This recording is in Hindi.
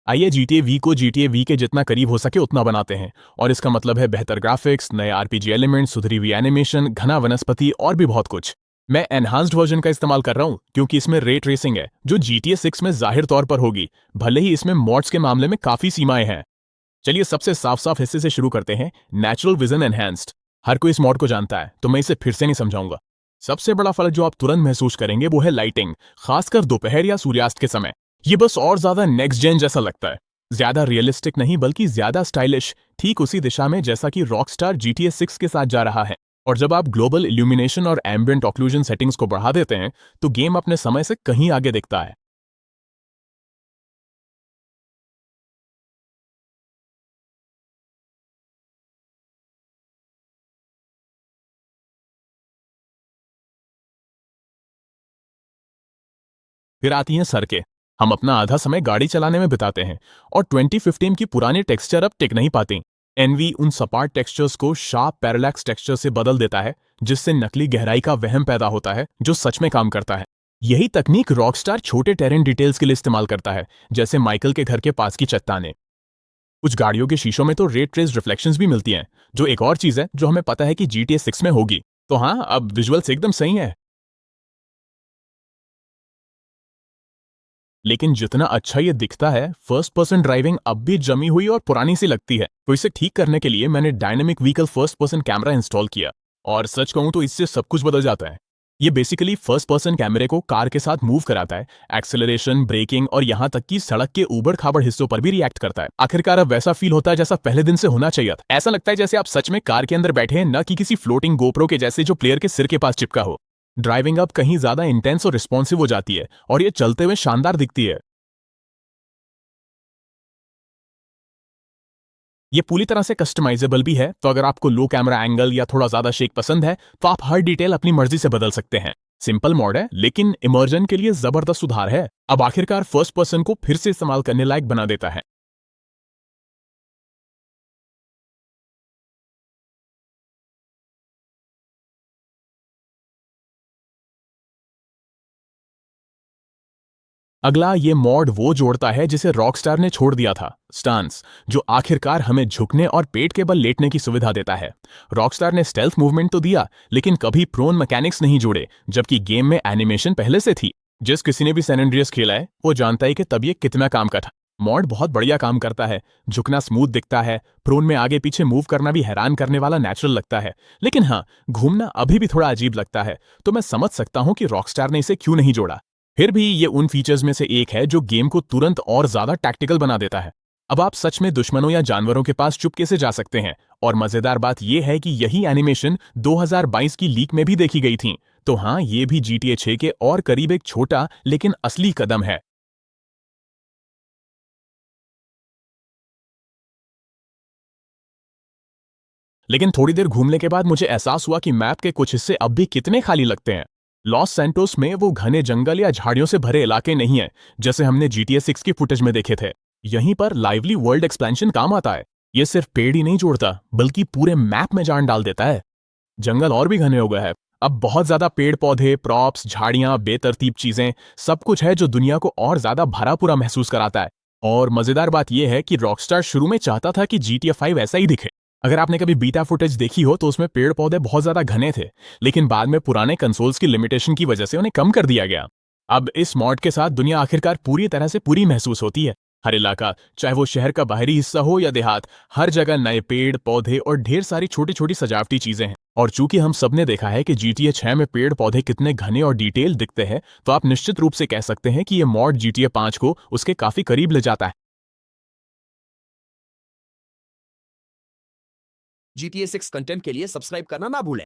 आइए GTA V को GTA V के जितना करीब हो सके उतना बनाते हैं। और इसका मतलब है बेहतर ग्राफिक्स, नए आरपीजी एलिमेंट्स, सुधरी हुई एनिमेशन, घना वनस्पति और भी बहुत कुछ। मैं एनहांस्ड वर्जन का इस्तेमाल कर रहा हूं क्योंकि इसमें रे ट्रेसिंग है जो GTA 6 में जाहिर तौर पर होगी, भले ही इसमें मॉड्स के मामले में काफी सीमाएं हैं। चलिए सबसे साफ साफ हिस्से से शुरू करते हैं, नेचुरल विजन एनहांस्ड। हर कोई इस मॉड को जानता है तो मैं इसे फिर से नहीं समझाऊंगा। सबसे बड़ा फर्क जो आप तुरंत महसूस करेंगे वो है लाइटिंग, खासकर दोपहर या सूर्यास्त के समय। ये बस और ज्यादा नेक्स्ट जेन जैसा लगता है। ज्यादा रियलिस्टिक नहीं बल्कि ज्यादा स्टाइलिश, ठीक उसी दिशा में जैसा कि रॉकस्टार GTA 6 के साथ जा रहा है। और जब आप ग्लोबल इल्यूमिनेशन और एम्बिएंट ऑक्लूजन सेटिंग्स को बढ़ा देते हैं तो गेम अपने समय से कहीं आगे दिखता है। फिर आती हैं सड़कें। हम अपना आधा समय गाड़ी चलाने में बिताते हैं और 2015 की पुरानी टेक्सचर अब टिक नहीं पाती। एनवी उन सपाट टेक्सचर्स को शार्प पैरेलैक्स टेक्सचर से बदल देता है, जिससे नकली गहराई का वहम पैदा होता है जो सच में काम करता है। यही तकनीक रॉकस्टार छोटे टेरेन डिटेल्स के लिए इस्तेमाल करता है, जैसे माइकल के घर के पास की चट्टानें। कुछ गाड़ियों के शीशों में तो रेड ट्रेस रिफ्लेक्शंस भी मिलती हैं, जो एक और चीज है जो हमें पता है कि GTA 6 में होगी। तो हाँ, अब विजुअल्स एकदम सही है। लेकिन जितना अच्छा ये दिखता है, फर्स्ट पर्सन ड्राइविंग अब भी जमी हुई और पुरानी सी लगती है। तो इसे ठीक करने के लिए मैंने dynamic vehicle first person camera install किया। और सच कहूं तो इससे सब कुछ बदल जाता है। ये बेसिकली फर्स्ट पर्सन कैमरे को कार के साथ मूव कराता है, एक्सेलरेशन, ब्रेकिंग और यहाँ तक कि सड़क के ऊबड़ खाबड़ हिस्सों पर भी रिएक्ट करता है। आखिरकार अब वैसा फील होता है जैसा पहले दिन से होना चाहिए था। ऐसा लगता है जैसे आप सच में कार के अंदर बैठे हैं, न कि किसी फ्लोटिंग गोप्रो के जैसे जो प्लेयर के सिर के पास चिपका हो। ड्राइविंग अब कहीं ज्यादा इंटेंस और रिस्पॉन्सिव हो जाती है और ये चलते हुए शानदार दिखती है। ये पूरी तरह से कस्टमाइजेबल भी है, तो अगर आपको लो कैमरा एंगल या थोड़ा ज्यादा शेक पसंद है तो आप हर डिटेल अपनी मर्जी से बदल सकते हैं। सिंपल मॉड है लेकिन इमर्जन के लिए जबरदस्त सुधार है। अब आखिरकार फर्स्ट पर्सन को फिर से इस्तेमाल करने लायक बना देता है। अगला ये मॉड वो जोड़ता है जिसे रॉकस्टार ने छोड़ दिया था, स्टांस, जो आखिरकार हमें झुकने और पेट के बल लेटने की सुविधा देता है। रॉकस्टार ने स्टेल्थ मूवमेंट तो दिया लेकिन कभी प्रोन मैकेनिक्स नहीं जोड़े, जबकि गेम में एनिमेशन पहले से थी। जिस किसी ने भी सैन एंड्रियास खेला है वो जानता है कि तब ये कितना काम का था। मॉड बहुत बढ़िया काम करता है। झुकना स्मूथ दिखता है, प्रोन में आगे पीछे मूव करना भी हैरान करने वाला नेचुरल लगता है। लेकिन हाँ, घूमना अभी भी थोड़ा अजीब लगता है। तो मैं समझ सकता हूँ कि रॉकस्टार ने इसे क्यों नहीं जोड़ा। फिर भी ये उन फीचर्स में से एक है जो गेम को तुरंत और ज्यादा टैक्टिकल बना देता है। अब आप सच में दुश्मनों या जानवरों के पास चुपके से जा सकते हैं। और मजेदार बात यह है कि यही एनिमेशन 2022 की लीक में भी देखी गई थी। तो हाँ, ये भी GTA 6 के और करीब एक छोटा लेकिन असली कदम है। लेकिन थोड़ी देर घूमने के बाद मुझे एहसास हुआ कि मैप के कुछ हिस्से अब भी कितने खाली लगते हैं। लॉस सैंटोस में वो घने जंगल या झाड़ियों से भरे इलाके नहीं है जैसे हमने GTA 6 की फुटेज में देखे थे। यहीं पर लाइवली वर्ल्ड एक्सपेंशन काम आता है। ये सिर्फ पेड़ ही नहीं जोड़ता बल्कि पूरे मैप में जान डाल देता है। जंगल और भी घने हो गए हैं। अब बहुत ज्यादा पेड़ पौधे, प्रॉप्स, झाड़ियां, बेतरतीब चीजें, सब कुछ है जो दुनिया को और ज्यादा भरा पूरा महसूस कराता है। और मजेदार बात यह है कि रॉकस्टार शुरू में चाहता था कि GTA 5 ऐसा ही दिखे। अगर आपने कभी बीटा फुटेज देखी हो तो उसमें पेड़ पौधे बहुत ज्यादा घने थे, लेकिन बाद में पुराने कंसोल्स की लिमिटेशन की वजह से उन्हें कम कर दिया गया। अब इस मॉड के साथ दुनिया आखिरकार पूरी तरह से पूरी महसूस होती है। हर इलाका, चाहे वो शहर का बाहरी हिस्सा हो या देहात, हर जगह नए पेड़ पौधे और ढेर सारी छोटी छोटी सजावटी चीजें हैं। और चूंकि हम सब ने देखा है कि GTA 6 में पेड़ पौधे कितने घने और डिटेल दिखते हैं, तो आप निश्चित रूप से कह सकते हैं कि ये मॉड GTA 5 को उसके काफी करीब ले जाता है। GTA 6 कंटेंट के लिए सब्सक्राइब करना ना भूलें।